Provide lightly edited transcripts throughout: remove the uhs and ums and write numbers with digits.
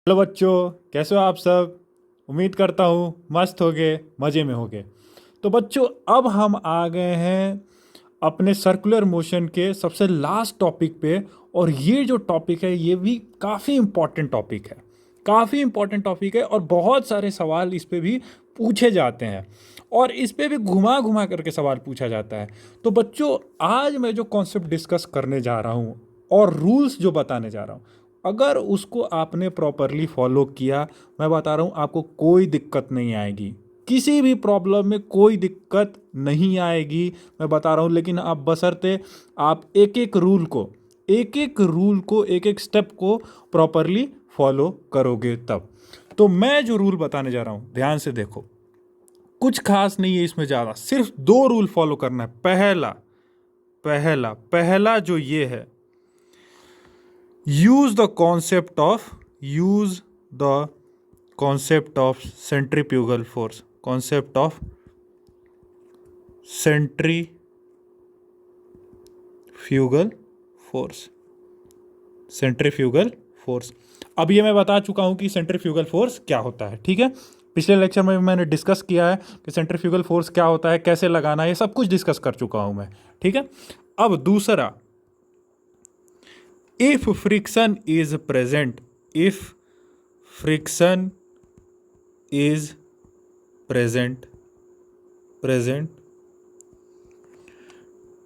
Hello बच्चों, कैसे हो आप सब। उम्मीद करता हूँ मस्त होगे, मज़े में होगे। तो बच्चों, अब हम आ गए हैं अपने सर्कुलर मोशन के सबसे लास्ट टॉपिक पे। और ये जो टॉपिक है ये भी काफ़ी इम्पोर्टेंट टॉपिक है, काफ़ी इम्पोर्टेंट टॉपिक है। और बहुत सारे सवाल इस पे भी पूछे जाते हैं और इस पे भी घुमा घुमा करके सवाल पूछा जाता है। तो बच्चों, आज मैं जो कॉन्सेप्ट डिस्कस करने जा रहा हूँ और रूल्स जो बताने जा रहा हूँ, अगर उसको आपने प्रॉपरली फॉलो किया, मैं बता रहा हूँ आपको कोई दिक्कत नहीं आएगी, किसी भी प्रॉब्लम में कोई दिक्कत नहीं आएगी, मैं बता रहा हूँ। लेकिन आप बशर्ते आप एक एक स्टेप को प्रॉपरली फॉलो करोगे तब। तो मैं जो रूल बताने जा रहा हूँ ध्यान से देखो, कुछ खास नहीं है इसमें ज़्यादा, सिर्फ दो रूल फॉलो करना है। पहला पहला पहला जो ये है, use the concept of use the concept of centrifugal force, concept of centrifugal force, centrifugal force। अब ये मैं बता चुका हूं कि सेंट्रीफ्यूगल फोर्स क्या होता है, ठीक है। पिछले लेक्चर में मैंने डिस्कस किया है कि सेंट्रीफ्यूगल फोर्स क्या होता है, कैसे लगाना है, ये सब कुछ डिस्कस कर चुका हूं मैं, ठीक है। अब दूसरा, if friction is present, if friction is present,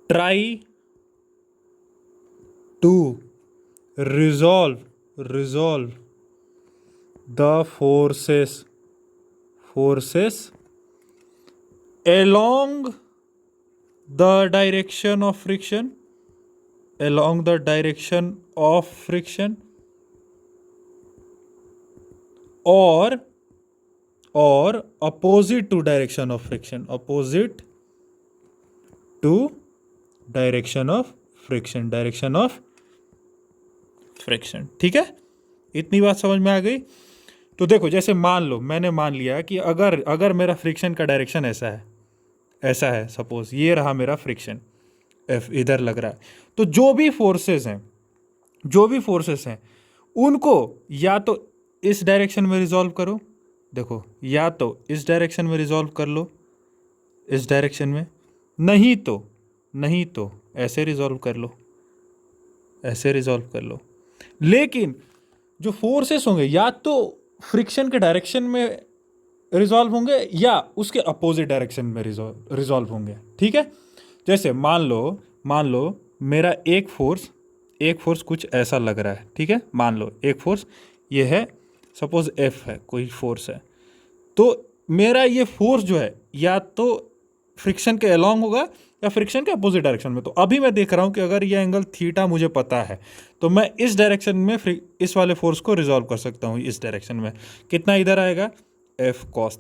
try to resolve the forces along the direction of friction, along the direction of friction, or opposite to direction of friction, opposite to direction of friction, ठीक है। इतनी बात समझ में आ गई। तो देखो, जैसे मान लो मैंने मान लिया कि अगर अगर मेरा फ्रिक्शन का डायरेक्शन ऐसा है सपोज ये रहा मेरा फ्रिक्शन, एफ इधर लग रहा है। तो जो भी फोर्सेस हैं उनको या तो इस डायरेक्शन में रिजॉल्व करो, देखो, या तो इस डायरेक्शन में रिजॉल्व कर लो, इस डायरेक्शन में, नहीं तो ऐसे रिजॉल्व कर लो, ऐसे रिजॉल्व कर लो। लेकिन जो फोर्सेस होंगे या तो फ्रिक्शन के डायरेक्शन में रिजॉल्व होंगे या उसके अपोजिट डायरेक्शन में रिजॉल्व होंगे, ठीक है। जैसे मान लो मेरा एक फोर्स कुछ ऐसा लग रहा है, ठीक है। मान लो एक फोर्स ये है, सपोज एफ है, कोई फोर्स है। तो मेरा ये फोर्स जो है या तो फ्रिक्शन के अलोंग होगा या फ्रिक्शन के अपोजिट डायरेक्शन में। तो अभी मैं देख रहा हूं कि अगर ये एंगल थीटा मुझे पता है तो मैं इस डायरेक्शन में इस वाले फोर्स को रिजॉल्व कर सकता हूं। इस डायरेक्शन में कितना इधर आएगा, एफ कॉस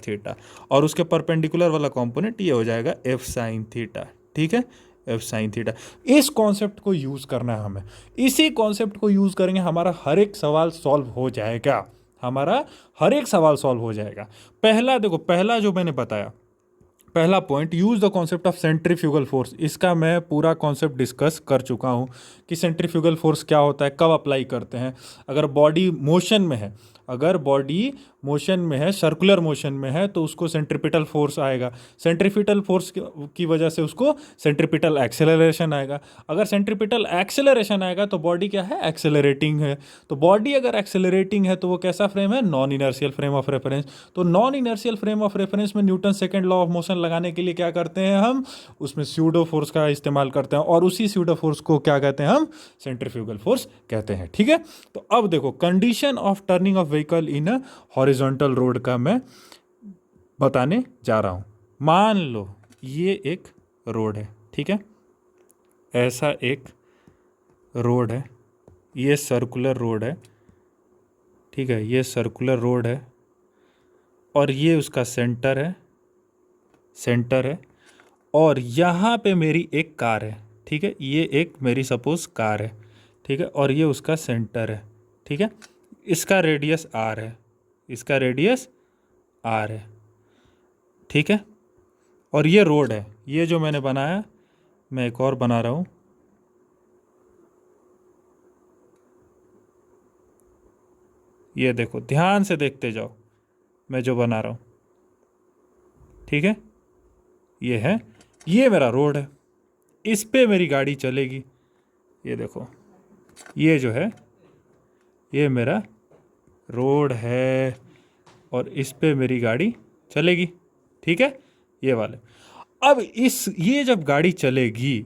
थीटा, और उसके परपेंडिकुलर वाला कंपोनेंट ये हो जाएगा एफ साइन थीटा, ठीक है, एफ साइन थीटा। इस कॉन्सेप्ट को यूज करना है हमें, इसी कॉन्सेप्ट को यूज करेंगे, हमारा हर एक सवाल सॉल्व हो जाएगा, हमारा हर एक सवाल सॉल्व हो जाएगा। पहला देखो, पहला जो मैंने बताया, पहला point, use the concept of centrifugal force. इसका मैं पूरा कॉन्सेप्ट डिस्कस कर चुका हूं कि सेंट्रीफ्यूगल फोर्स क्या होता है, कब अप्लाई करते हैं। अगर बॉडी मोशन में है, अगर बॉडी मोशन में है, सर्कुलर मोशन में है, तो उसको सेंट्रीपिटल फोर्स आएगा। सेंट्रीपिटल फोर्स की वजह से उसको सेंट्रीपिटल एक्सेलरेशन आएगा। अगर सेंट्रीपिटल एक्सेलरेशन आएगा तो बॉडी क्या है, एक्सेलरेटिंग है। तो बॉडी अगर एक्सेलरेटिंग है तो वो कैसा फ्रेम है, non inertial frame of reference. तो non inertial frame of reference में Newton second law of motion लगाने के लिए क्या करते हैं हम, उसमें स्यूडो फोर्स का इस्तेमाल करते हैं, और उसी स्यूडो फोर्स को क्या कहते हैं हम, सेंट्रीफ्यूगल फोर्स कहते हैं, ठीक है। तो अब देखो, condition of turning of vehicle in a horizontal road का मैं बताने जा रहा हूं। मान लो ये एक रोड है, ठीक है, ऐसा एक रोड है, ये सर्कुलर रोड है, ठीक है, ये सर्कुलर रोड है, और ये उसका सेंटर है, और यहाँ पे मेरी एक कार है, ठीक है, ये एक मेरी सपोज कार है, ठीक है, और ये उसका सेंटर है, ठीक है। इसका रेडियस आर है, इसका रेडियस आर है, ठीक है। और ये रोड है, ये जो मैंने बनाया, मैं एक और बना रहा हूँ, ये देखो, ध्यान से देखते जाओ मैं जो बना रहा हूँ, ठीक है। ये है, ये मेरा रोड है, इस पे मेरी गाड़ी चलेगी। ये देखो, ये जो है ये मेरा रोड है और इस पे मेरी गाड़ी चलेगी, ठीक है, ये वाले। अब ये जब गाड़ी चलेगी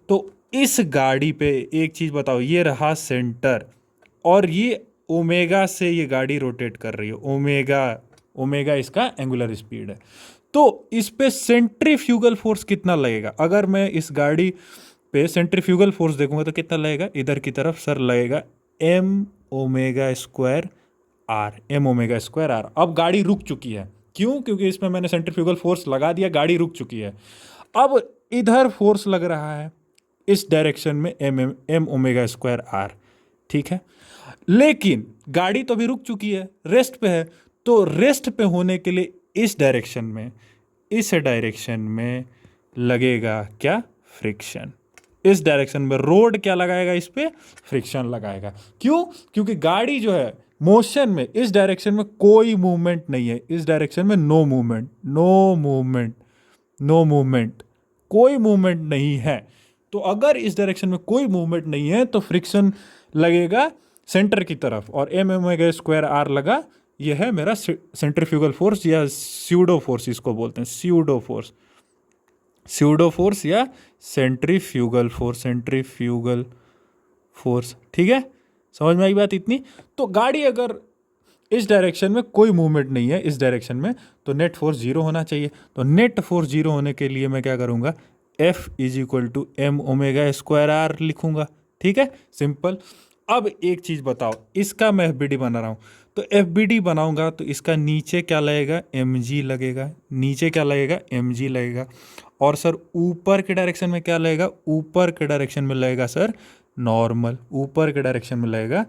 तो इस गाड़ी पे एक चीज़ बताओ, ये रहा सेंटर और ये ओमेगा से ये गाड़ी रोटेट कर रही है, ओमेगा, ओमेगा इसका एंगुलर स्पीड है। तो इस पे सेंट्रीफ्यूगल फोर्स कितना लगेगा? अगर मैं इस गाड़ी पे सेंट्रीफ्यूगल फोर्स देखूंगा तो कितना लगेगा? इधर की तरफ सर लगेगा M omega square R, M omega square R. अब गाड़ी रुक चुकी है, क्यों? क्योंकि इसमें मैंने सेंट्रीफ्यूगल फोर्स लगा दिया, गाड़ी रुक चुकी है। अब इधर फोर्स लग रहा है इस डायरेक्शन में M M omega square R, ठीक है। लेकिन गाड़ी तो अभी रुक चुकी है, रेस्ट पे है, तो रेस्ट पे होने के लिए इस डायरेक्शन में, इस डायरेक्शन में लगेगा क्या? फ्रिक्शन। इस डायरेक्शन में रोड क्या लगाएगा? इस पे फ्रिक्शन लगाएगा। क्यों? क्योंकि गाड़ी जो है मोशन में, इस डायरेक्शन में कोई मूवमेंट नहीं है, इस डायरेक्शन में no movement, no movement, no movement, कोई मूवमेंट नहीं है। तो अगर इस डायरेक्शन में कोई मूवमेंट नहीं है तो फ्रिक्शन लगेगा सेंटर की तरफ, और एम ओमेगा स्क्वायर आर लगा। यह है मेरा सेंट्रीफ्यूगल फोर्स या स्यूडो फोर्स, इसको बोलते हैं स्यूडो फोर्स, स्यूडो फोर्स या सेंट्रीफ्यूगल फोर्स, सेंट्रीफ्यूगल फोर्स, ठीक है। समझ में आई बात इतनी? तो गाड़ी अगर इस डायरेक्शन में कोई मूवमेंट नहीं है, इस डायरेक्शन में, तो नेट फोर्स जीरो होना चाहिए। तो नेट फोर्स जीरो होने के लिए मैं क्या करूंगा? F is equal to M omega square R लिखूंगा, ठीक है, सिंपल। अब एक चीज बताओ, इसका मैं FBD बना रहा हूं, तो FBD बनाऊंगा तो इसका नीचे क्या लगेगा? mg लगेगा, नीचे क्या लगेगा? mg लगेगा। और सर ऊपर के डायरेक्शन में क्या लगेगा? ऊपर के डायरेक्शन में लगेगा सर नॉर्मल, ऊपर के डायरेक्शन में लगेगा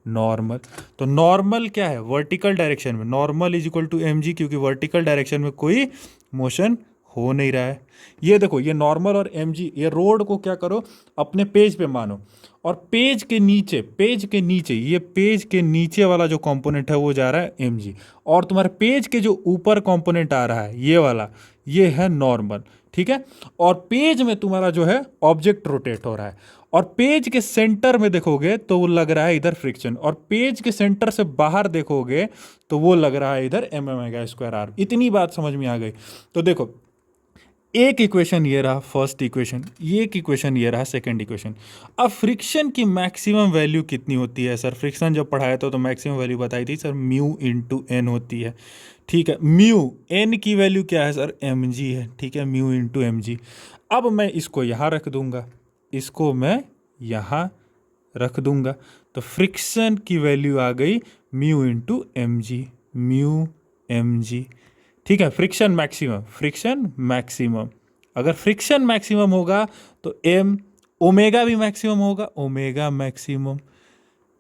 नॉर्मल। तो नॉर्मल क्या है? वर्टिकल डायरेक्शन में normal is equal to mg, क्योंकि वर्टिकल डायरेक्शन में कोई मोशन हो नहीं रहा है। ये देखो, ये नॉर्मल और mg, ये रोड को क्या करो? अपने पेज पे मानो, और पेज के नीचे, पेज के नीचे, ये पेज के नीचे वाला जो कंपोनेंट है वो जा रहा है mg, और तुम्हारे पेज के जो ऊपर कंपोनेंट आ रहा है ये वाला, ये है नॉर्मल, ठीक है। और पेज में तुम्हारा जो है ऑब्जेक्ट रोटेट हो रहा है, और पेज के सेंटर में देखोगे तो वो लग रहा है इधर फ्रिक्शन, और पेज के सेंटर से बाहर देखोगे तो वो लग रहा है इधर एम ओमेगा स्क्वायर आर। इतनी बात समझ में आ गई? तो देखो, एक इक्वेशन ये रहा फर्स्ट इक्वेशन, ये एक इक्वेशन ये रहा सेकंड इक्वेशन। अब फ्रिक्शन की मैक्सिमम वैल्यू कितनी होती है सर? फ्रिक्शन जब पढ़ाया तो मैक्सिमम वैल्यू बताई थी सर, म्यू इंटू एन होती है, ठीक है। म्यू, एन की वैल्यू क्या है सर? एम जी है, ठीक है, म्यू इंटू एम जी। अब मैं इसको यहाँ रख दूंगा, इसको मैं यहाँ रख दूंगा, तो फ्रिक्शन की वैल्यू आ गई mu into M G, mu M G, ठीक है। फ्रिक्शन मैक्सिमम, फ्रिक्शन मैक्सिमम, अगर फ्रिक्शन मैक्सिमम होगा तो एम ओमेगा भी मैक्सिमम होगा, omega maximum,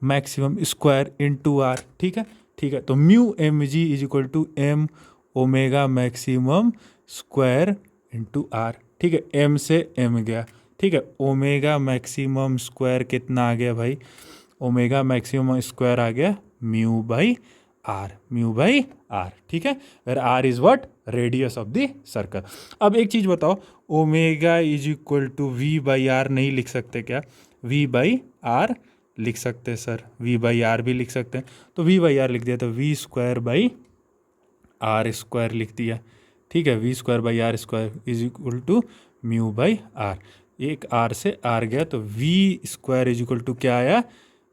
maximum square into R, ठीक है, ठीक है। तो mu M G is equal to M omega maximum square into R, ठीक है। एम से एम गया, ठीक है। ओमेगा मैक्सिमम स्क्वायर कितना आ गया भाई? ओमेगा मैक्सिमम स्क्वायर आ गया mu by R, mu by R, ठीक है। Where R is what? Radius of the circle. अब एक चीज बताओ, omega is equal to V by R नहीं लिख सकते क्या? वी बाई आर लिख सकते सर, वी बाई आर भी लिख सकते हैं, तो वी बाई आर लिख दिया, तो V square by R square लिख दिया, ठीक है। V square by R square is equal to mu by R, एक आर से आर गया, तो V square is equal to क्या आया?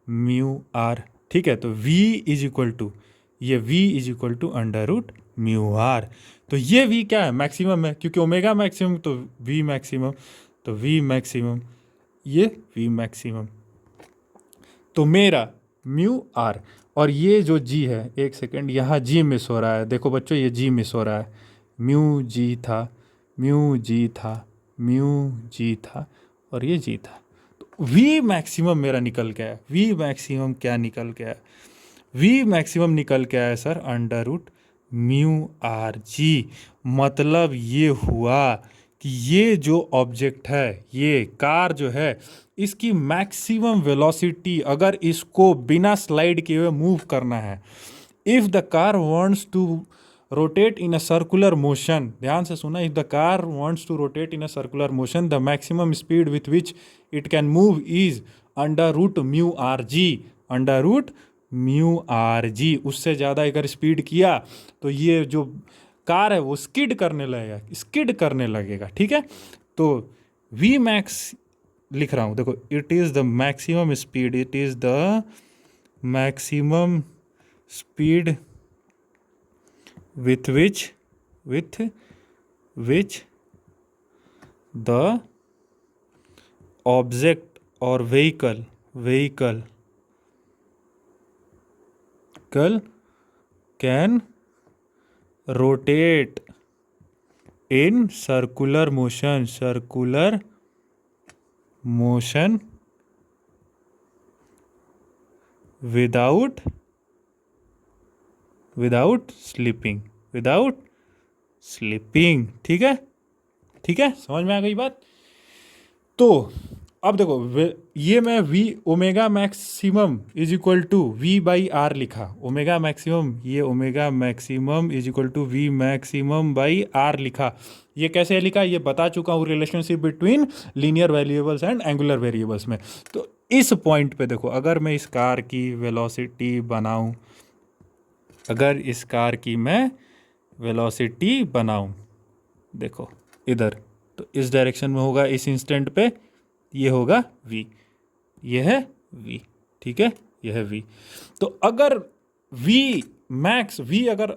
म्यू आर, ठीक है। तो वी इज इक्वल टू, ये v is equal to under root mu R. तो ये v क्या है? मैक्सिमम है, क्योंकि ओमेगा मैक्सिमम तो v मैक्सिमम, तो v मैक्सिमम, ये v मैक्सिमम, तो मेरा म्यू आर। और ये जो g है, एक सेकेंड, यहाँ g मिस हो रहा है, देखो बच्चों ये g मिस हो रहा है, म्यू जी था, म्यू जी था, म्यू जी था, और ये g था। तो v मैक्सिमम मेरा निकल गया है, v मैक्सिमम क्या निकल गया है? वी मैक्सिमम निकल के आया sir under root mu are G. मतलब ये हुआ कि ये जो ऑब्जेक्ट है, ये कार जो है, इसकी मैक्सिमम वेलोसिटी अगर इसको बिना स्लाइड किए हुए मूव करना है, if the car wants to rotate in a circular motion, ध्यान से सुना, if the car wants to rotate in a circular motion the maximum speed with which it can move is under root mu are G, under root mu are G. उससे ज़्यादा अगर speed किया तो ये जो कार है वो skid करने लगेगा, ठीक है। तो वी मैक्स लिख रहा हूँ, देखो, it is the maximum speed, it is the maximum speed with which the object or vehicle can rotate in circular motion without slipping, ठीक है, ठीक है, समझ में आ गई बात। तो अब देखो, ये मैं V omega maximum is equal to V by R लिखा, ओमेगा मैक्सिमम, ये omega maximum is equal to V maximum by R लिखा। ये कैसे लिखा ये बता चुका हूँ, relationship between linear variables and angular variables में। तो इस पॉइंट पे देखो, अगर मैं इस कार की वेलोसिटी बनाऊं, अगर इस कार की मैं वेलोसिटी बनाऊं, देखो इधर, तो इस डायरेक्शन में होगा, इस इंस्टेंट पे ये होगा v, ये है v, ठीक है, ये है v। तो अगर v मैक्स, v अगर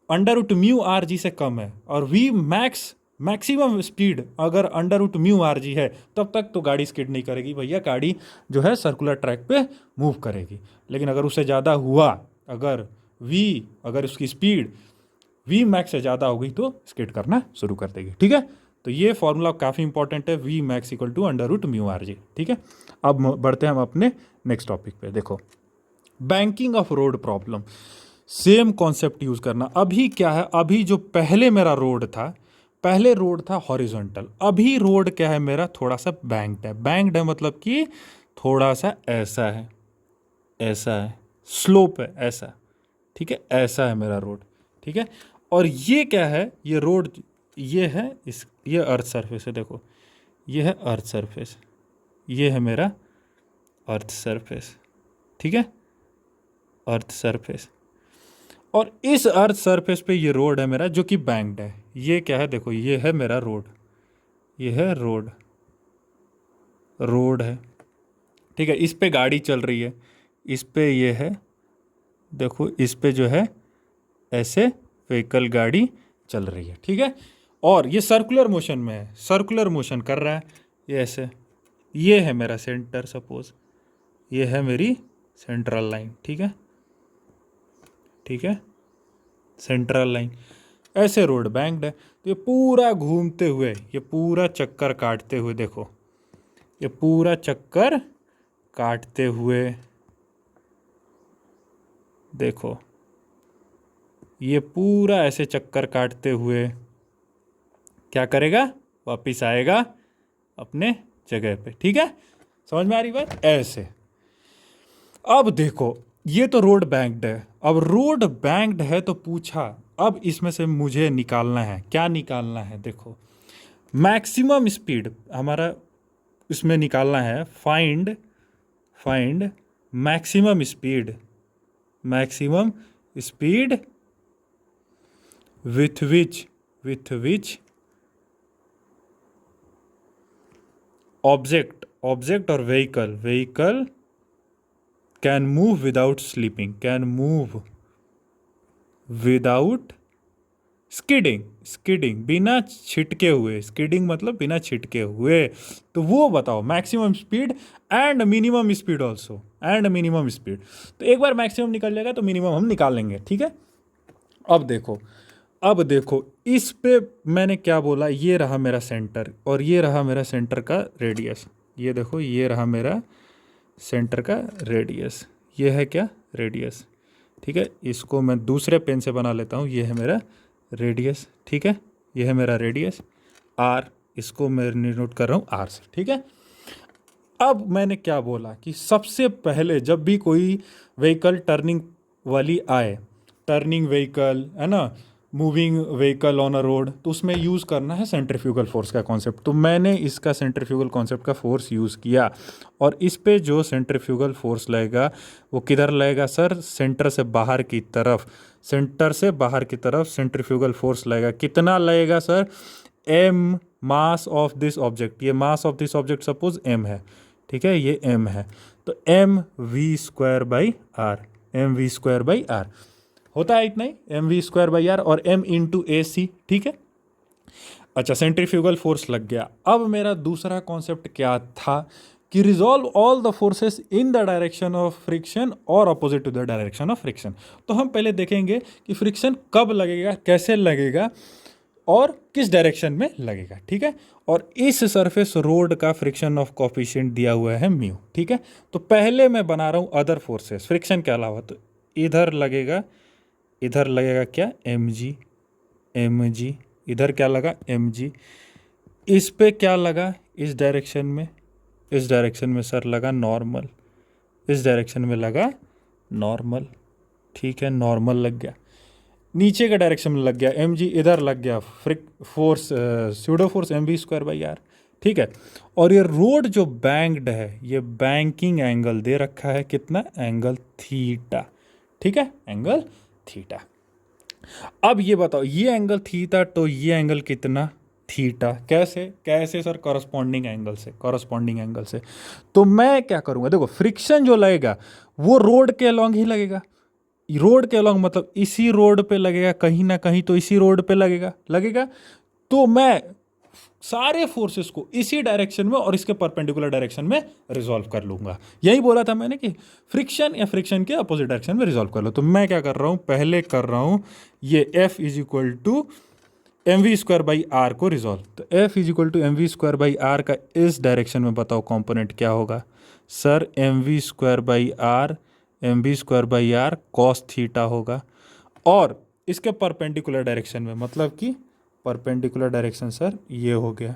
under root mu are G से कम है और v मैक्स मैक्सिमम स्पीड अगर under root mu are G है, तब तक तो गाड़ी स्किड नहीं करेगी भैया, गाड़ी जो है सर्कुलर ट्रैक पे मूव करेगी। लेकिन अगर उससे ज़्यादा हुआ, अगर उसकी स्पीड v मैक्स से ज़्यादा हो गई तो स्किड करना शुरू कर देगी, ठीक है। तो ये फॉर्मूला काफ़ी इंपॉर्टेंट है, v max equal to under root mu R G, ठीक है। अब बढ़ते हैं हम अपने नेक्स्ट टॉपिक पे। देखो, banking of road problem, same concept use करना। अभी क्या है, अभी जो पहले मेरा रोड था, पहले रोड था हॉरिजॉन्टल, अभी रोड क्या है मेरा, थोड़ा सा बैंक्ड है। बैंक्ड है मतलब कि थोड़ा सा ऐसा है, ऐसा है, स्लोप है, ऐसा, ठीक है, ऐसा है मेरा रोड, ठीक है। और ये क्या है, ये रोड, ये है ये अर्थ सरफेस है, देखो ये है अर्थ सरफेस, ये है मेरा अर्थ सरफेस, ठीक है, अर्थ सरफेस। और इस अर्थ सरफेस पे ये रोड है मेरा जो कि बैंक्ड है। ये क्या है, देखो ये है मेरा रोड, ये है रोड है, ठीक है। इस पे गाड़ी चल रही है, इस पे ये है, देखो इस पे जो है ऐसे व्हीकल गाड़ी चल रही है, ठीक है। और ये सर्कुलर मोशन में है, सर्कुलर मोशन कर रहा है, ये ऐसे, ये है मेरा सेंटर, सपोज ये है मेरी सेंट्रल लाइन, ठीक है, ठीक है, सेंट्रल लाइन, ऐसे रोड बैंक्ड है। तो ये पूरा घूमते हुए, ये पूरा चक्कर काटते हुए, देखो ये पूरा चक्कर काटते हुए, देखो ये पूरा ऐसे चक्कर काटते हुए क्या करेगा, वापिस आएगा अपने जगह पे, ठीक है, समझ में आ रही बात, ऐसे। अब देखो, ये तो रोड बैंक्ड है। अब रोड बैंक्ड है तो पूछा, अब इसमें से मुझे निकालना है, क्या निकालना है, देखो मैक्सिमम स्पीड हमारा इसमें निकालना है, find maximum speed with which object or vehicle can move without slipping, can move without skidding, बिना छिटके हुए, स्किडिंग मतलब बिना छिटके हुए। तो वो बताओ maximum speed and minimum speed also, and minimum speed. तो एक बार मैक्सिमम निकल जाएगा तो मिनिमम हम निकाल लेंगे, ठीक है। अब देखो इस पे मैंने क्या बोला, ये रहा मेरा सेंटर और ये रहा मेरा सेंटर का रेडियस, ये देखो ये रहा मेरा सेंटर का रेडियस, ये है क्या, रेडियस, ठीक है। इसको मैं दूसरे पेन से बना लेता हूँ, ये है मेरा रेडियस, ठीक है, ये है मेरा रेडियस, आर, इसको मैं नोट कर रहा हूँ आर से, ठीक है। अब मैंने क्या बोला कि सबसे पहले जब भी कोई व्हीकल टर्निंग वाली आए, टर्निंग व्हीकल है ना, moving vehicle on a road, तो उसमें यूज़ करना है सेंट्रीफ्यूगल फोर्स का कॉन्सेप्ट। तो मैंने इसका सेंट्रीफ्यूगल कॉन्सेप्ट का फोर्स यूज़ किया, और इस पे जो सेंट्रीफ्यूगल फोर्स लगेगा वो किधर लगेगा सर, सेंटर से बाहर की तरफ, सेंटर से बाहर की तरफ सेंट्रीफ्यूगल फोर्स लगेगा। कितना लगेगा sir, m mass of this object, ये mass of this object suppose m है, ठीक है, ये एम है, तो M we square by are, m we square by r होता है इतना ही, m we square by r, और एम इंटू ए सी, ठीक है। अच्छा, सेंट्रीफ्यूगल फोर्स लग गया। अब मेरा दूसरा कॉन्सेप्ट क्या था कि resolve all the forces in the direction of friction और opposite to the direction of friction. तो हम पहले देखेंगे कि फ्रिक्शन कब लगेगा, कैसे लगेगा और किस डायरेक्शन में लगेगा, ठीक है। और इस सरफेस रोड का फ्रिक्शन ऑफ कोफिशिएंट दिया हुआ है म्यू, ठीक है। तो पहले मैं बना रहा हूँ अदर फोर्सेस फ्रिक्शन के अलावा, तो इधर लगेगा क्या, एम जी, एम जी, इधर क्या लगा, एम जी, इस पे क्या लगा, इस डायरेक्शन में, इस डायरेक्शन में सर लगा नॉर्मल, इस डायरेक्शन में लगा नॉर्मल, ठीक है, नॉर्मल लग गया। नीचे के डायरेक्शन में लग गया एम जी, इधर लग गया force, pseudo force M B square by R, ठीक है। और ये रोड जो बैंक्ड है, ये बैंकिंग एंगल दे रखा है कितना, एंगल थीटा, ठीक है, एंगल थीटा। अब ये बताओ, ये एंगल थीटा, तो ये एंगल कितना, थीटा। कैसे कैसे सर, कॉरस्पॉन्डिंग एंगल से, कॉरस्पॉन्डिंग एंगल से। तो मैं क्या करूंगा, देखो फ्रिक्शन जो लगेगा वो रोड के अलॉन्ग ही लगेगा, रोड के अलॉन्ग मतलब इसी रोड पे लगेगा, कहीं ना कहीं तो इसी रोड पे लगेगा लगेगा। तो मैं सारे फोर्सेस को इसी डायरेक्शन में और इसके परपेंडिकुलर डायरेक्शन में रिजॉल्व कर लूंगा। यही बोला था मैंने कि फ्रिक्शन या फ्रिक्शन के अपोजिट डायरेक्शन में रिजॉल्व कर लो। तो मैं क्या कर रहा हूं, पहले कर रहा हूं ये F is equal to M we square by R को रिजॉल्व। तो F is equal to M we square by R का इस डायरेक्शन में बताओ कॉम्पोनेंट क्या होगा sir, M we square by are, M B square by R cos theta होगा। और इसके परपेंडिकुलर डायरेक्शन में, मतलब कि परपेंडिकुलर डायरेक्शन सर ये हो गया,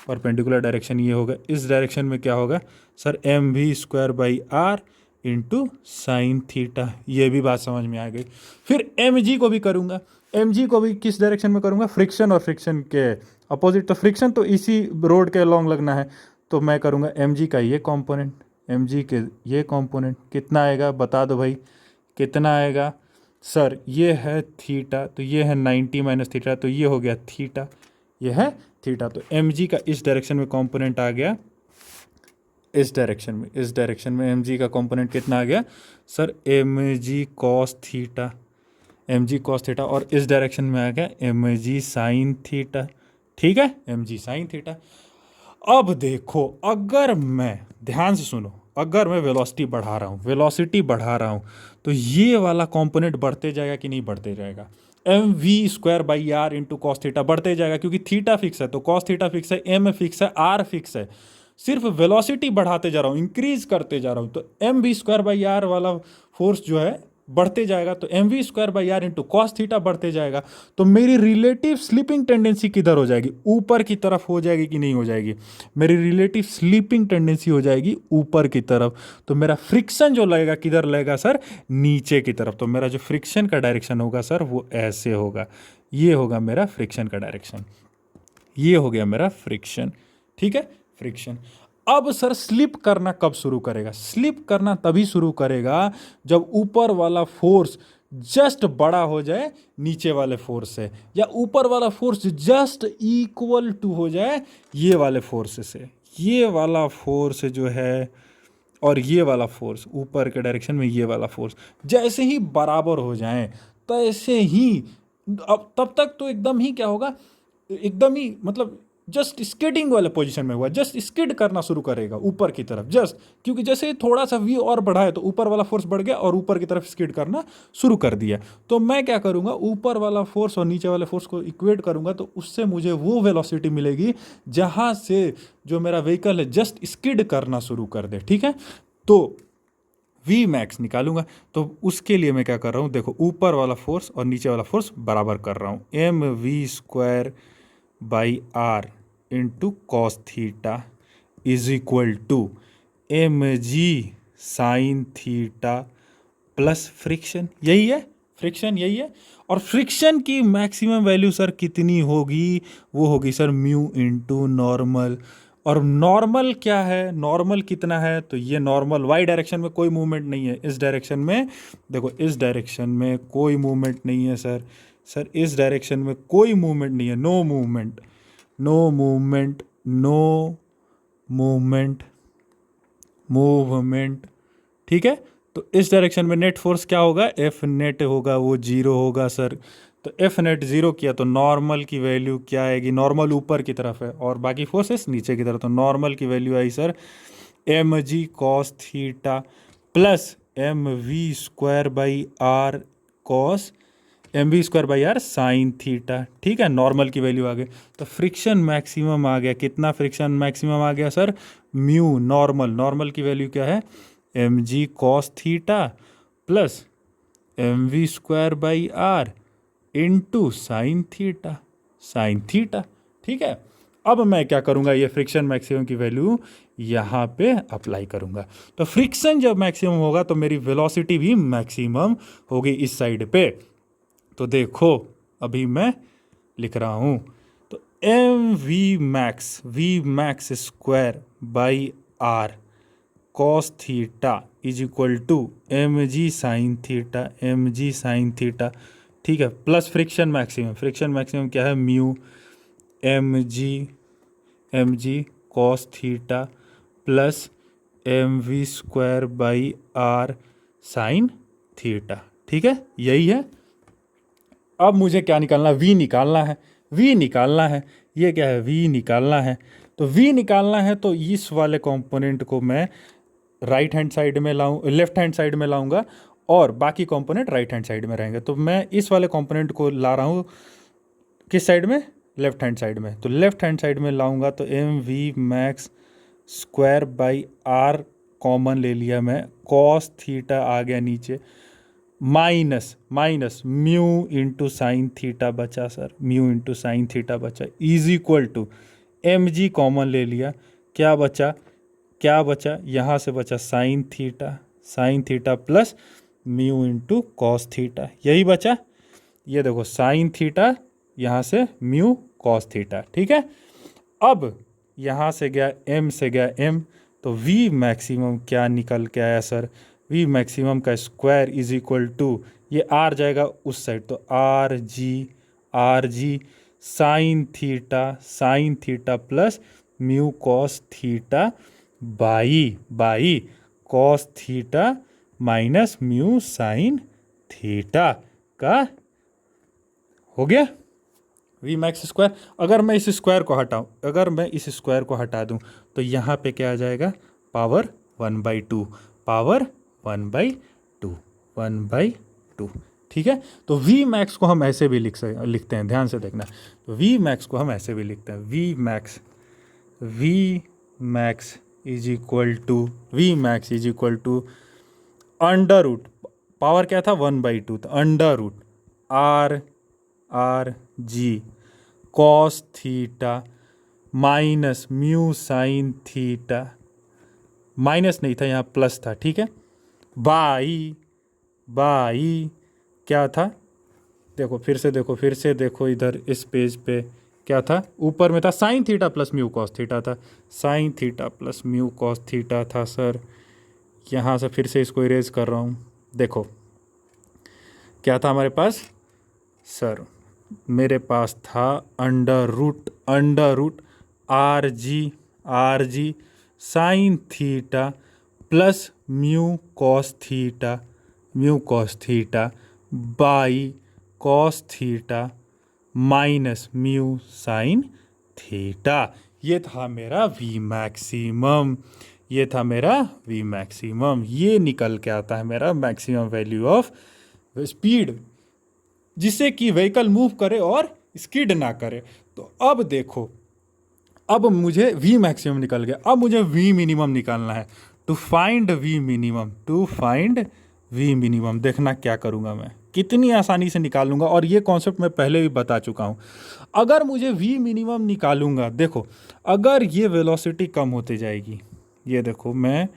परपेंडिकुलर डायरेक्शन ये होगा, इस डायरेक्शन में क्या होगा sir, M we square by R into sine theta. ये भी बात समझ में आ गई। फिर एम जी को भी करूँगा, एम जी को भी किस डायरेक्शन में करूँगा, फ्रिक्शन और फ्रिक्शन के अपोजिट। तो फ्रिक्शन तो इसी रोड के अलॉन्ग लगना है, तो मैं करूँगा एम जी का ये कॉम्पोनेंट, एम जी के ये कंपोनेंट कितना आएगा बता दो भाई, कितना आएगा सर, ये है थीटा, तो ये है 90 माइनस थीटा, तो ये हो गया थीटा, ये है थीटा। तो एम जी का इस डायरेक्शन में कंपोनेंट आ गया, इस डायरेक्शन में, इस डायरेक्शन में एम जी का कंपोनेंट कितना आ गया sir, M G cos theta, M G cos theta. और इस डायरेक्शन में आ गया एम जी साइन थीटा, ठीक है, एम जी साइन थीटा। अब देखो, अगर मैं, ध्यान से सुनो, अगर मैं वेलोसिटी बढ़ा रहा हूँ, वेलोसिटी बढ़ा रहा हूँ, तो ये वाला कंपोनेंट बढ़ते जाएगा कि नहीं बढ़ते जाएगा, M we square by R into cos theta बढ़ते जाएगा, क्योंकि थीटा फिक्स है तो कॉस थीटा फिक्स है, एम फिक्स है, आर फिक्स है। सिर्फ वेलोसिटी बढ़ाते जा रहा हूँ, इंक्रीज करते जा रहा हूँ, तो M we square by R वाला फोर्स जो है बढ़ते जाएगा, तो M we square by R into cos theta बढ़ते जाएगा। तो मेरी रिलेटिव स्लीपिंग टेंडेंसी किधर हो जाएगी, ऊपर की तरफ हो जाएगी कि नहीं हो जाएगी, मेरी रिलेटिव स्लीपिंग टेंडेंसी हो जाएगी ऊपर की तरफ। तो मेरा फ्रिक्शन जो लगेगा किधर लगेगा सर, नीचे की तरफ। तो मेरा जो फ्रिक्शन का डायरेक्शन होगा सर वो ऐसे होगा, ये होगा मेरा फ्रिक्शन का डायरेक्शन, ये हो गया मेरा फ्रिक्शन, ठीक है, फ्रिक्शन। अब सर स्लिप करना कब शुरू करेगा, स्लिप करना तभी शुरू करेगा जब ऊपर वाला फोर्स जस्ट बड़ा हो जाए नीचे वाले फोर्स से, या ऊपर वाला फोर्स जस्ट इक्वल टू हो जाए ये वाले फोर्स से। ये वाला फोर्स जो है और ये वाला फोर्स ऊपर के डायरेक्शन में, ये वाला फोर्स जैसे ही बराबर हो जाए तैसे ही, अब तब तक तो एकदम ही क्या होगा, एकदम ही मतलब जस्ट स्किडिंग वाले पोजीशन में हुआ, जस्ट स्किड करना शुरू करेगा ऊपर की तरफ, जस्ट, क्योंकि जैसे ही थोड़ा सा वी और बढ़ा है तो ऊपर वाला फोर्स बढ़ गया और ऊपर की तरफ स्किड करना शुरू कर दिया। तो मैं क्या करूंगा, ऊपर वाला फोर्स और नीचे वाले फोर्स को इक्वेट करूंगा, तो उससे मुझे वो वेलोसिटी मिलेगी जहां से जो मेरा व्हीकल है जस्ट स्किड करना शुरू कर दे, ठीक है। तो वी मैक्स निकालूंगा, तो उसके लिए मैं क्या कर रहा हूँ, देखो ऊपर वाला फोर्स और नीचे वाला फोर्स बराबर कर रहा हूँ, M we square by R into cos theta is equal to M G sine theta plus friction. यही है फ्रिक्शन, यही है। और फ्रिक्शन की मैक्सिमम वैल्यू सर कितनी होगी? वो होगी सर म्यू इंटू नॉर्मल। और नॉर्मल क्या है? नॉर्मल कितना है? तो ये नॉर्मल वाई डायरेक्शन में कोई मूवमेंट नहीं है। इस डायरेक्शन में देखो, इस डायरेक्शन में कोई मूवमेंट नहीं है सर। सर इस डायरेक्शन में कोई मूवमेंट नहीं है। No movement, no movement, no movement, movement. ठीक है। तो इस डायरेक्शन में नेट फोर्स क्या होगा? एफ नेट होगा, वो जीरो होगा सर। तो एफ नेट जीरो किया तो नॉर्मल की वैल्यू क्या आएगी? नॉर्मल ऊपर की तरफ है और बाकी फोर्सेस नीचे की तरफ। तो नॉर्मल की वैल्यू आई sir M G cos theta plus M we square by R cos, M we square by R sine theta. ठीक है, नॉर्मल की वैल्यू आ गई। तो फ्रिक्शन मैक्सिमम आ गया। कितना फ्रिक्शन मैक्सिमम आ गया सर? म्यू नॉर्मल, नॉर्मल की वैल्यू क्या है? M G cos theta plus M we square by R into sine theta, sine theta. ठीक है। अब मैं क्या करूंगा? ये फ्रिक्शन मैक्सिमम की वैल्यू यहाँ पे अप्लाई करूंगा। तो फ्रिक्शन जब मैक्सिमम होगा तो मेरी वेलोसिटी भी मैक्सिमम होगी इस साइड पे। तो देखो अभी मैं लिख रहा हूँ, तो M we max square by R cos theta is equal to M G sine theta, M G sine theta. ठीक है, plus friction maximum, friction maximum क्या है? Mu M G cos theta plus M we square by R sine theta. ठीक है, यही है। अब मुझे क्या निकालना? वी निकालना है, वी निकालना है। ये क्या है? वी निकालना है। तो वी निकालना है तो इस वाले कंपोनेंट को मैं राइट हैंड साइड में लाऊं, लेफ्ट हैंड साइड में लाऊंगा और बाकी कंपोनेंट राइट हैंड साइड में रहेंगे। तो मैं इस वाले कंपोनेंट को ला रहा हूं किस साइड में? लेफ्ट हैंड साइड में। तो लेफ्ट हैंड साइड में लाऊंगा तो M we max square by r common ले लिया मैं, कॉस थीटा आ गया नीचे, minus minus mu into sine theta बचा sir, mu into sine theta बचा is equal to M g common ले लिया। क्या बचा? क्या बचा? यहाँ से बचा sine theta, sine theta plus mu into cos theta, यही बचा। ये देखो साइन थीटा, यहाँ से म्यू कॉस थीटा। ठीक है। अब यहाँ से गया एम, से गया एम, तो वी मैक्सिमम क्या निकल के आया सर? वी मैक्सिमम का स्क्वायर इज इक्वल टू, ये आर जाएगा उस साइड तो R G sine theta plus mu cos theta by cos theta minus mu sine theta का हो गया वी मैक्स स्क्वायर। अगर मैं इस स्क्वायर को हटाऊं, अगर मैं इस स्क्वायर को हटा दूं तो यहाँ पे क्या आ जाएगा? Power 1/2, power 1/2, 1/2। ठीक है। तो वी मैक्स को हम ऐसे भी लिखते हैं, ध्यान से देखना। तो वी मैक्स को हम ऐसे भी लिखते हैं, V max is equal to under root, power क्या था? 1/2, तो under root are G cos theta minus mu sine theta, minus नहीं था यहाँ प्लस था। ठीक है। बाई क्या था? देखो फिर से देखो इधर इस पेज पे क्या था? ऊपर में था sine theta plus mu cos theta था, sine theta plus mu cos theta था सर। यहाँ से फिर से इसको इरेज कर रहा हूँ। देखो क्या था हमारे पास सर? मेरे पास था under root R G sine theta plus mu cos theta by cos theta minus mu sine theta. ये था मेरा वी मैक्सिमम, ये था मेरा वी मैक्सिमम। ये निकल के आता है मेरा मैक्सिमम वैल्यू ऑफ स्पीड, जिससे कि व्हीकल मूव करे और स्किड ना करे। तो अब देखो, अब मुझे वी मैक्सिमम निकल गया, अब मुझे वी मिनिमम निकालना है। टू फाइंड वी मिनिमम देखना क्या करूँगा मैं। कितनी आसानी से निकाल लूँगा, और ये कॉन्सेप्ट मैं पहले भी बता चुका हूँ। अगर मुझे वी मिनिमम निकालूंगा, देखो अगर ये वेलोसिटी कम होते जाएगी, ये देखो मैं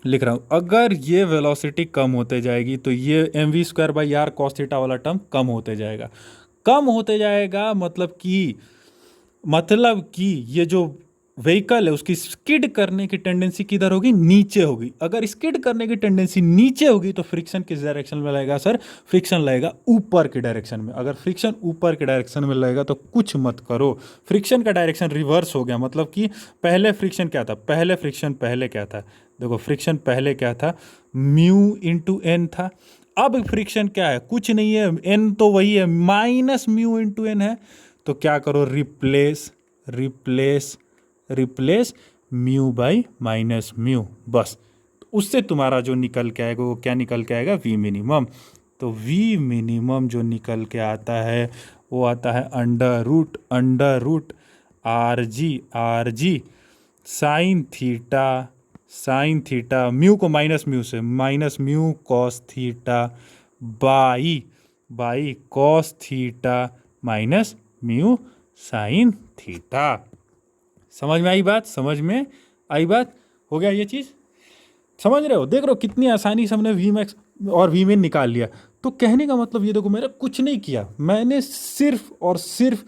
लिख रहा हूँ, अगर ये वेलोसिटी कम होते जाएगी तो ये M we square by R cos theta वाला टर्म कम होते जाएगा। कम होते जाएगा मतलब कि ये जो व्हीकल है उसकी स्किड करने की टेंडेंसी किधर होगी, नीचे होगी। अगर स्किड करने की टेंडेंसी नीचे होगी तो फ्रिक्शन किस डायरेक्शन में लगेगा सर, फ्रिक्शन लगेगा ऊपर की डायरेक्शन में। अगर फ्रिक्शन ऊपर की डायरेक्शन में लगेगा तो कुछ मत करो, फ्रिक्शन का डायरेक्शन रिवर्स हो गया। मतलब कि पहले फ्रिक्शन क्या था, पहले क्या था, देखो फ्रिक्शन पहले क्या था, म्यू इंटू एन था। अब फ्रिक्शन क्या है, कुछ नहीं है, एन तो वही है, माइनस म्यू इंटू एन है। तो क्या करो, replace mu by minus mu, बस। तो उससे तुम्हारा जो निकल के आएगा वो क्या निकल के आएगा, वी मिनिमम। तो वी मिनिमम जो निकल के आता है वो आता है under root R G sine theta mu को माइनस म्यू से, minus mu cos theta by cos theta minus mu sine theta. समझ में आई बात, हो गया ये चीज़, समझ रहे हो। देख रहे हो कितनी आसानी से हमने वी मैक्स और वी मिन निकाल लिया। तो कहने का मतलब ये देखो, मैंने कुछ नहीं किया, मैंने सिर्फ और सिर्फ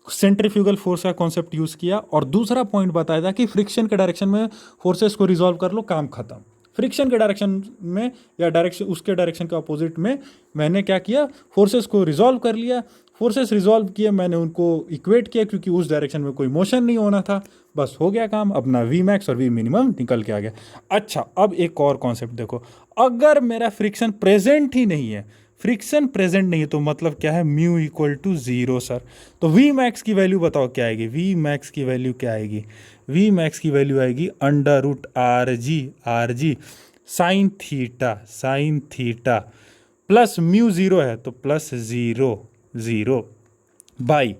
सेंट्रीफ्यूगल फोर्स का कॉन्सेप्ट यूज किया, और दूसरा पॉइंट बताया था कि फ्रिक्शन के डायरेक्शन में फोर्सेस को रिजॉल्व कर लो, काम खत्म। फ्रिक्शन के डायरेक्शन में या डायरेक्शन उसके डायरेक्शन के अपोजिट में मैंने क्या किया, फोर्सेस को रिजॉल्व कर लिया। फोर्सेस रिजॉल्व किए, मैंने उनको इक्वेट किया क्योंकि उस डायरेक्शन में कोई मोशन नहीं होना था, बस हो गया काम। अपना वी मैक्स और वी मिनिमम निकल के आ गया। अच्छा, अब एक और कॉन्सेप्ट देखो, अगर मेरा फ्रिक्शन प्रेजेंट ही नहीं है, फ्रिक्शन प्रेजेंट नहीं है तो मतलब क्या है, mu equal to zero sir. तो वी मैक्स की वैल्यू बताओ क्या आएगी, वी मैक्स की वैल्यू क्या आएगी, वी मैक्स की वैल्यू आएगी under root R G sine theta plus mu zero है तो plus zero by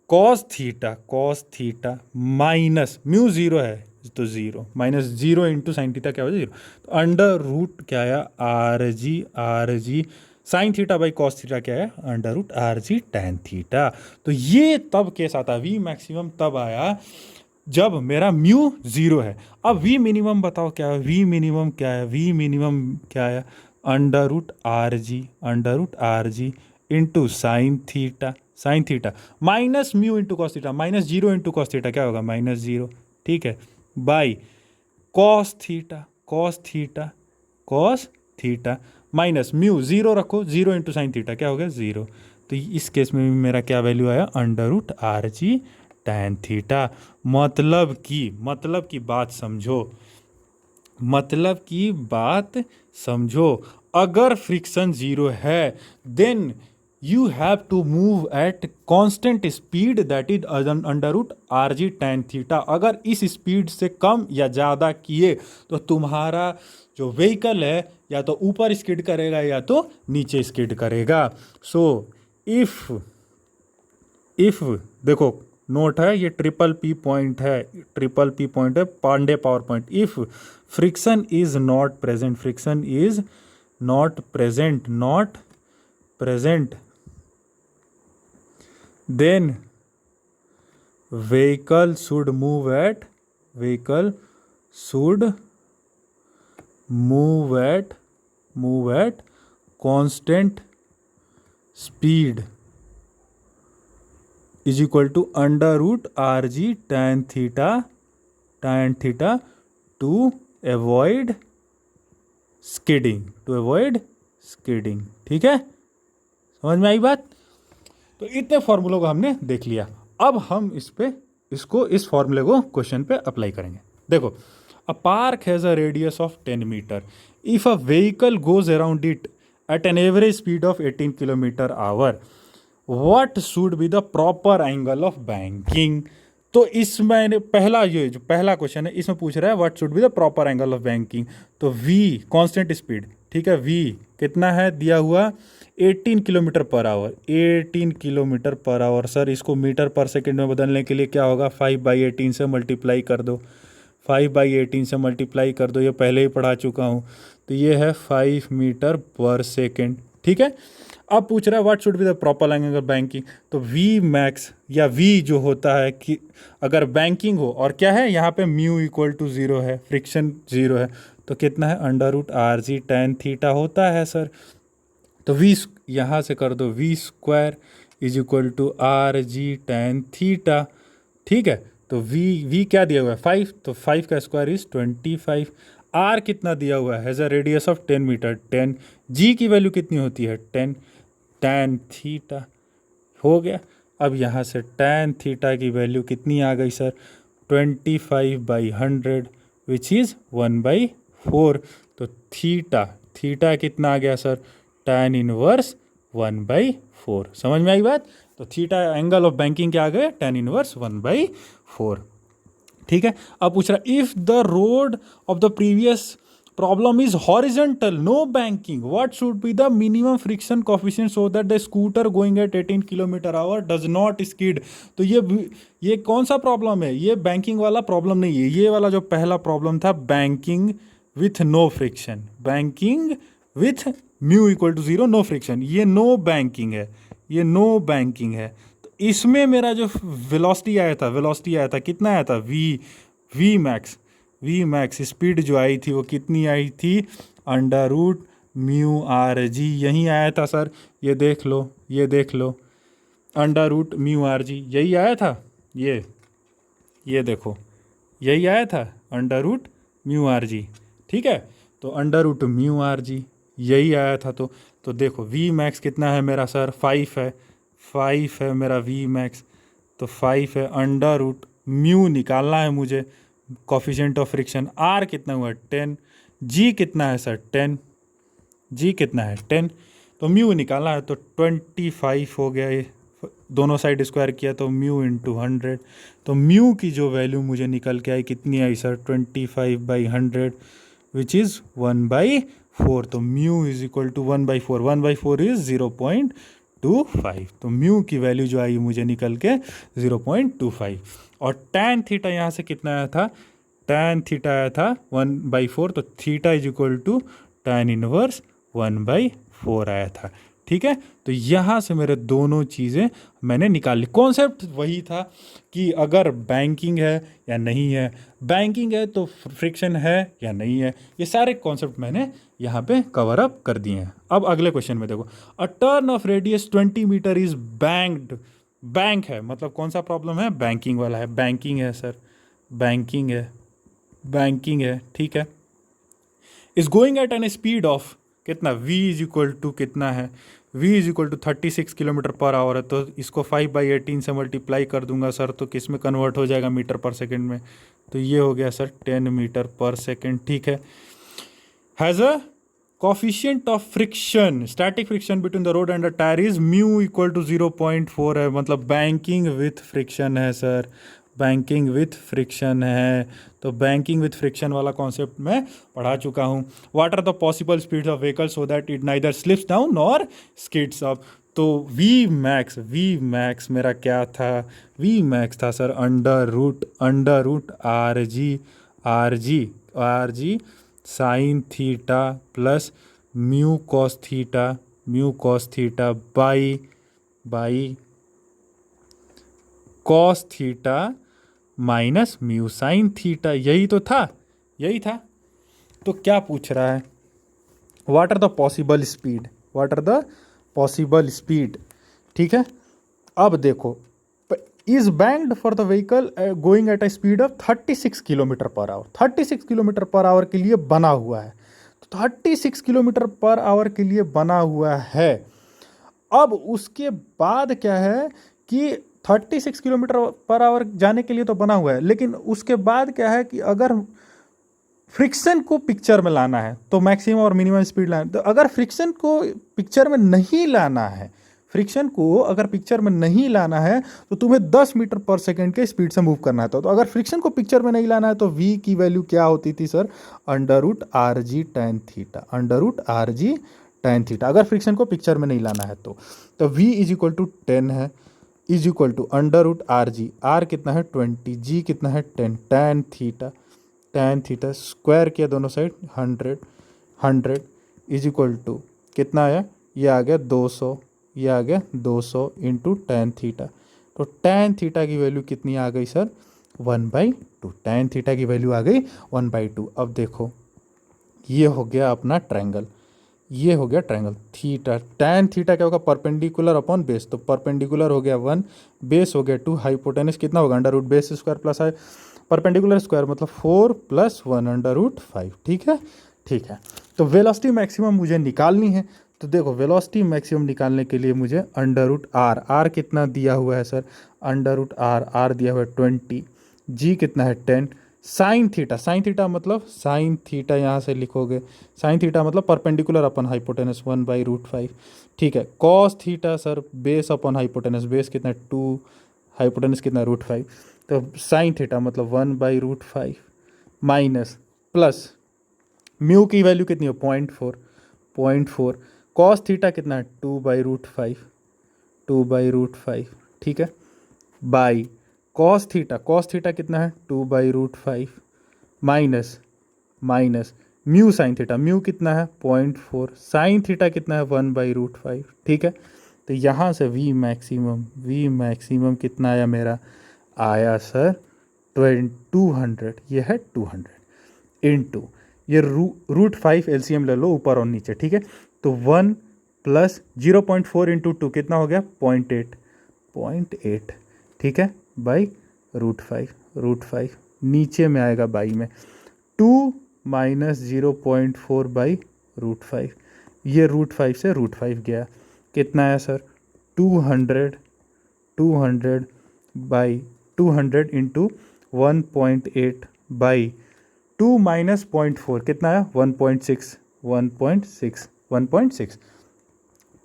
cos theta minus mu zero है तो zero, minus zero into sine theta क्या हो जाए, जीरो। तो अंडर रूट क्या आया, R ji sine theta by cos theta क्या है, under root R G tan theta. तो ये तब केस आता, वी मैक्सिमम तब आया जब मेरा म्यू जीरो है। अब वी मिनिमम बताओ क्या है, वी मिनिमम क्या है, under root are g into sine theta minus mu into cos theta, minus zero into cos theta क्या होगा, माइनस जीरो, ठीक है, by cos theta minus mu zero रखो, जीरो इंटू साइन थीटा क्या हो गया, जीरो। तो इस केस में भी मेरा क्या वैल्यू आया, under root R G tan theta. मतलब की बात समझो, अगर फ्रिक्शन जीरो है then you have to move at constant speed that is under root R G tan theta. अगर इस स्पीड से कम या ज़्यादा किए तो तुम्हारा जो व्हीकल है या तो ऊपर स्किड करेगा या तो नीचे स्किड करेगा। सो इफ देखो नोट है, ये ट्रिपल पी पॉइंट है, Pandey power point. If friction is not present then vehicle should move at constant speed is equal to under root rg tan theta to avoid skidding, ठीक है, समझ में आई बात। तो इतने फॉर्मूलों को हमने देख लिया। अब हम इस फॉर्मूले को क्वेश्चन पे अप्लाई करेंगे। देखो, a park has a radius of 10 metre if a vehicle goes around it at an average speed of 18 kilometre hour, what should be the proper angle of banking. तो इसमें पहला क्वेश्चन है, इसमें पूछ रहा है what should be the proper angle of banking. तो v constant speed, ठीक है, v कितना है दिया हुआ, 18 किलोमीटर पर आवर। सर इसको मीटर पर सेकंड में बदलने के लिए क्या होगा, 5/18 से मल्टीप्लाई कर दो, ये पहले ही पढ़ा चुका हूँ। तो ये है 5 मीटर पर सेकेंड। ठीक है, अब पूछ रहा है what should be the proper language of banking. तो वी मैक्स या वी जो होता है कि अगर बैंकिंग हो और क्या है यहाँ पे म्यू इक्वल टू 0 है, फ्रिक्शन 0 है, तो कितना है under root are g tan theta होता है सर। तो वी यहाँ से कर दो v square is equal to r g tan theta. ठीक है, तो वी क्या दिया हुआ है 5, तो 5 का स्क्वायर इज 25। आर कितना दिया हुआ है as a radius of 10 metre 10। जी की वैल्यू कितनी होती है 10 टेन थीटा। हो गया। अब यहाँ से टेन थीटा की वैल्यू कितनी आ गई सर 25/100 विच इज़ 1/4। तो थीटा कितना आ गया सर tan इनवर्स 1/4। समझ में आई बात। तो थीटा एंगल ऑफ बैंकिंग क्या आ गया tan इनवर्स 1/4। ठीक है, अब पूछ रहा if the road of the previous problem is horizontal no banking what should be the minimum friction coefficient so that the scooter going at 18 km/h does not skid. तो ये कौन सा प्रॉब्लम है, ये बैंकिंग वाला प्रॉब्लम नहीं है। ये वाला जो पहला प्रॉब्लम था banking with no friction, banking with mu equal to 0 no friction, ये नो बैंकिंग है, ये नो बैंकिंग है। तो इसमें मेरा जो वेलोसिटी आया था कितना आया था वी मैक्स स्पीड जो आई थी वो कितनी आई थी under root mu are g, यही आया था सर। ये देख लो under root mu are g यही आया था। ये देखो यही आया था under root mu R G. ठीक है, तो under root mu are g यही आया था। तो देखो वी मैक्स कितना है मेरा सर 5 है मेरा वी मैक्स। तो 5 है अंडर रूट म्यू निकालना है मुझे कोफिशिएंट ऑफ फ्रिक्शन। आर कितना हुआ 10, जी कितना है सर 10। तो म्यू निकालना है तो 25 हो गया, ये दोनों साइड स्क्वायर किया तो म्यू इंटू 100। तो म्यू की जो वैल्यू मुझे निकल के आई कितनी आई सर 25/100 विच इज़ 1/4। तो mu is equal to 1/4, 1/4 is 0.25। तो म्यू की वैल्यू जो आई मुझे निकल के 0.25। और टैन थीटा यहाँ से कितना आया था, टैन थीटा आया था 1/4। तो theta is equal to tan inverse 1/4 आया था। ठीक है, तो यहाँ से मेरे दोनों चीज़ें मैंने निकाल ली। कॉन्सेप्ट वही था कि अगर बैंकिंग है या नहीं है, बैंकिंग है तो फ्रिक्शन है या नहीं है, ये सारे कॉन्सेप्ट मैंने यहाँ पे कवर अप कर दिए हैं। अब अगले क्वेश्चन में देखो, a turn of radius 20 metre is bank है, मतलब कौन सा प्रॉब्लम है बैंकिंग वाला है, बैंकिंग है सर, बैंकिंग है। ठीक है, is going at an speed of कितना v इज इक्वल टू कितना है, v is equal to 36 km/h है। तो इसको 5/18 से मल्टीप्लाई कर दूंगा सर, तो किस में कन्वर्ट हो जाएगा मीटर पर सेकेंड में। तो ये हो गया सर 10 मीटर पर सेकेंड। ठीक है, has a coefficient of friction static friction between the road and the tyre is mu equal to 0.4 है, मतलब बैंकिंग विथ फ्रिक्शन है सर, बैंकिंग विथ फ्रिक्शन है। तो बैंकिंग विथ फ्रिक्शन वाला कॉन्सेप्ट मैं पढ़ा चुका हूँ। What are the possible speeds of vehicle so that it neither slips down और स्किड्स अप। तो वी मैक्स मेरा क्या था, वी मैक्स था sir under root R G sine theta plus mu cos theta by cos theta minus mu sine theta. यही था। तो क्या पूछ रहा है, what are the possible speed. ठीक है, अब देखो is banked for the vehicle going at a speed of 36 km/h। 36 km/h के लिए बना हुआ है, तो 36 km/h के लिए बना हुआ है। अब उसके बाद क्या है कि 36 km/h जाने के लिए तो बना हुआ है, लेकिन उसके बाद क्या है कि अगर फ्रिक्शन को पिक्चर में लाना है तो मैक्सिमम और मिनिमम स्पीड लाना है। तो अगर फ्रिक्शन को पिक्चर में नहीं लाना है, तो तुम्हें 10 मीटर पर सेकेंड के स्पीड से मूव करना है। तो अगर फ्रिक्शन को पिक्चर में नहीं लाना है तो v की वैल्यू क्या होती थी sir under root are g tan theta. अगर फ्रिक्शन को पिक्चर में नहीं लाना है तो v इज इक्वल टू 10 है, is equal to under root are g, r कितना है 20, जी कितना है 10, टेन थीटा स्क्वायर किया दोनों साइड 100 100 इज इक्वल टू कितना आया, ये आ गया 200, ये आ गया 200 इंटू टेन थीटा। तो टेन थीटा की वैल्यू कितनी आ गई सर, 1/2। टेन थीटा की वैल्यू आ गई 1/2। अब देखो ये हो गया अपना ट्रायंगल, ये हो गया ट्रायंगल थीटा। टेन थीटा क्या होगा, परपेंडिकुलर अपॉन बेस, तो परपेंडिकुलर हो गया 1, बेस हो गया 2, हाइपोटेनस कितना होगा under root base square plus है परपेंडिकुलर स्क्वायर मतलब 4 + 1 अंडर रूट 5। ठीक है, ठीक है। तो वेलोसिटी मैक्सिमम मुझे निकालनी है, तो देखो वेलोसिटी मैक्सिमम निकालने के लिए मुझे अंडर रूट आर, आर कितना दिया हुआ है sir, under root r, r दिया हुआ है 20, जी कितना है 10, साइन थीटा, साइन थीटा मतलब साइन थीटा यहाँ से लिखोगे, साइन थीटा मतलब परपेंडिकुलर अपन हाइपोटेनस 1/√5। ठीक है, cos theta sir base upon hypotenuse, base कितना 2, हाइपोटेनस कितना √5, तो साइन थीटा मतलब 1/√5 माइनस प्लस म्यू की वैल्यू कितनी है 0.4, 0.4, कॉस थीटा कितना है 2/√5, 2/√5। ठीक है, by cos theta, cos theta कितना है 2/√5 minus minus mu sine theta, mu कितना है 0.4, साइन थीटा कितना है 1/√5। ठीक है, तो यहाँ से वी मैक्सिमम, वी मैक्सिमम कितना आया मेरा, आया सर 200, ये है 200 इंटू ये √5 एलसीएम ले लो ऊपर और नीचे। ठीक है, तो 1 + 0.4 इंटू 2 कितना हो गया 0.8, 0.8। ठीक है, बाई √5 नीचे में आएगा बाई में 2 - 0.4/√5, ये √5 से √5 गया, कितना आया सर 200, 200 बाई 200 इंटू 1.8 बाई 2 - 0.4 कितना आया 1.6, 1.6, 1.6।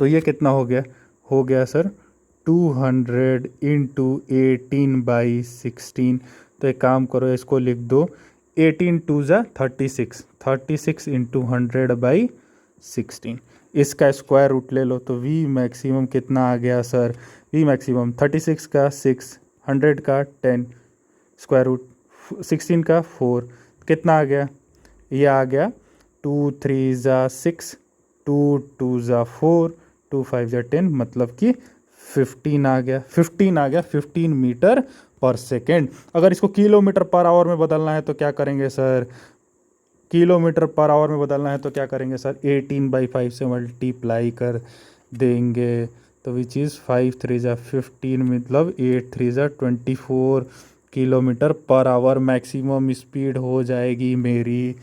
तो ये कितना हो गया सर 200 इंटू 18/16। तो एक काम करो इसको लिख दो 18 2 ज़ा 36, 36 इंटू 100/16, इसका स्क्वायर रूट ले लो। तो वी मैक्सिमम कितना आ गया सर, वी मैक्सिमम 36 का 6, 100 का 10, स्क्वायर रूट 16 का 4, कितना आ गया, ये आ गया 2 3 ज़ा 6, 2 2 ज़ा 4, 2 5 ज़ा 10, मतलब कि 15 आ गया, 15 आ गया, 15 मीटर पर सेकेंड। अगर इसको किलोमीटर पर आवर में बदलना है तो क्या करेंगे सर, किलोमीटर पर आवर में बदलना है तो क्या करेंगे सर 18/5 से मल्टीप्लाई कर देंगे। तो विच इज़ 5 3 ज़ा 15 मतलब 8 3 ज़ा 24 kilometre per hour maximum speed हो जाएगी मेरी।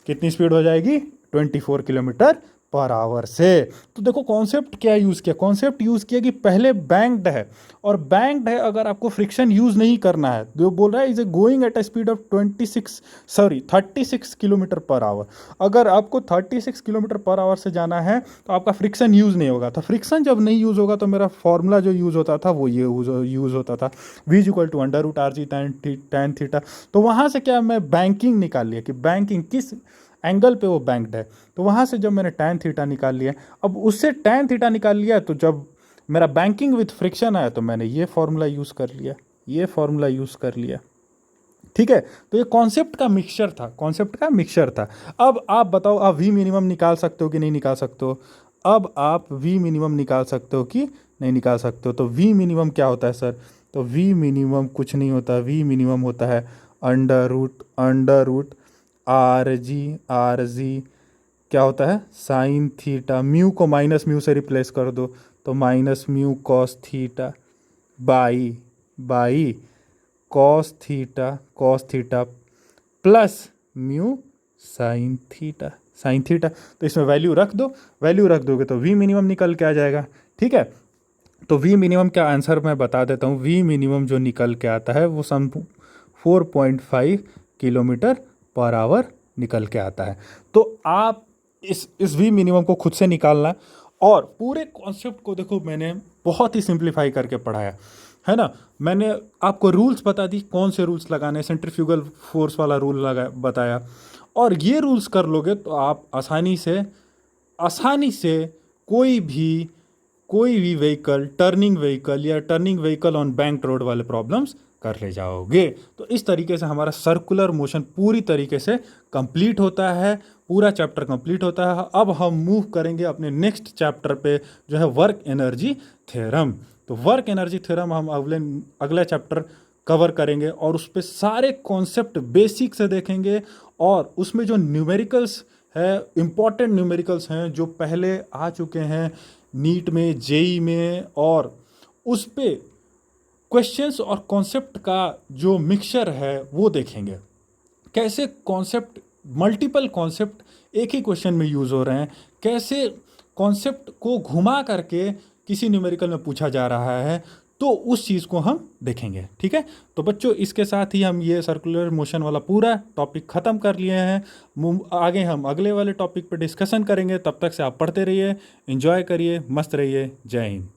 कितनी स्पीड हो जाएगी 24 किलोमीटर पर आवर से। तो देखो कॉन्सेप्ट क्या यूज़ किया, कॉन्सेप्ट यूज़ किया कि पहले बैंक्ड है, और बैंक्ड है अगर आपको फ्रिक्शन यूज़ नहीं करना है, जो बोल रहा है is a going at a speed of 36 kilometre per hour. अगर आपको 36 किलोमीटर पर आवर से जाना है तो आपका फ्रिक्शन यूज़ नहीं होगा। तो फ्रिक्शन जब नहीं यूज़ होगा तो मेरा फॉर्मूला जो यूज़ होता था वो ये यूज़ होता था, v = √RG tan थीटा। तो वहाँ से क्या मैं बैंकिंग निकाल लिया कि बैंकिंग किस एंगल पे वो बैंक्ड है, तो वहाँ से जब मैंने tan थीटा निकाल लिया, अब उससे tan थीटा निकाल लिया, तो जब मेरा बैंकिंग विथ फ्रिक्शन आया तो मैंने ये फॉर्मूला यूज़ कर लिया, ये फॉर्मूला यूज़ कर लिया। ठीक है, तो ये कॉन्सेप्ट का मिक्सचर था, कॉन्सेप्ट का मिक्सचर था। अब आप बताओ, आप वी मिनिमम निकाल सकते हो कि नहीं निकाल सकते हो, अब आप वी मिनिमम निकाल सकते हो कि नहीं निकाल सकते हो। तो वी मिनिमम क्या होता है सर, तो वी मिनिमम कुछ नहीं होता, वी मिनिमम होता है अंडर रूट RG क्या होता है साइन थीटा, म्यू को माइनस म्यू से रिप्लेस कर दो, तो minus mu cos theta by cos theta plus mu sine theta, sine theta. तो इसमें वैल्यू रख दो, वैल्यू रख दोगे तो वी मिनिमम निकल के आ जाएगा। ठीक है, तो वी मिनिमम का आंसर मैं बता देता हूँ। वी मिनिमम जो निकल के आता है वो सम 4.5 किलोमीटर पर आवर निकल के आता है। तो आप इस वी मिनिमम को खुद से निकालना, और पूरे कॉन्सेप्ट को देखो मैंने बहुत ही सिंप्लीफाई करके पढ़ाया है ना। मैंने आपको रूल्स बता दी, कौन से रूल्स लगाने, सेंट्रीफ्यूगल फोर्स वाला रूल बताया, और ये रूल्स कर लोगे तो आप आसानी से कोई भी व्हीकल, टर्निंग व्हीकल या turning vehicle on bank road वाले प्रॉब्लम्स कर ले जाओगे। तो इस तरीके से हमारा सर्कुलर मोशन पूरी तरीके से कंप्लीट होता है, पूरा चैप्टर कंप्लीट होता है। अब हम मूव करेंगे अपने नेक्स्ट चैप्टर पे, जो है वर्क एनर्जी थ्योरम। तो वर्क एनर्जी थ्योरम हम अगला चैप्टर कवर करेंगे और उस पे सारे कॉन्सेप्ट बेसिक से देखेंगे, और उसमें जो न्यूमेरिकल्स है, इम्पॉर्टेंट न्यूमेरिकल्स हैं जो पहले आ चुके हैं नीट में, जेई में, और उस पे क्वेश्चंस और कॉन्सेप्ट का जो मिक्सचर है वो देखेंगे। कैसे कॉन्सेप्ट, मल्टीपल कॉन्सेप्ट एक ही क्वेश्चन में यूज़ हो रहे हैं, कैसे कॉन्सेप्ट को घुमा करके किसी न्यूमेरिकल में पूछा जा रहा है, तो उस चीज़ को हम देखेंगे। ठीक है, तो बच्चों इसके साथ ही हम ये सर्कुलर मोशन वाला पूरा टॉपिक ख़त्म कर लिए हैं। आगे हम अगले वाले टॉपिक पर डिस्कशन करेंगे। तब तक से आप पढ़ते रहिए, एंजॉय करिए, मस्त रहिए। जय हिंद।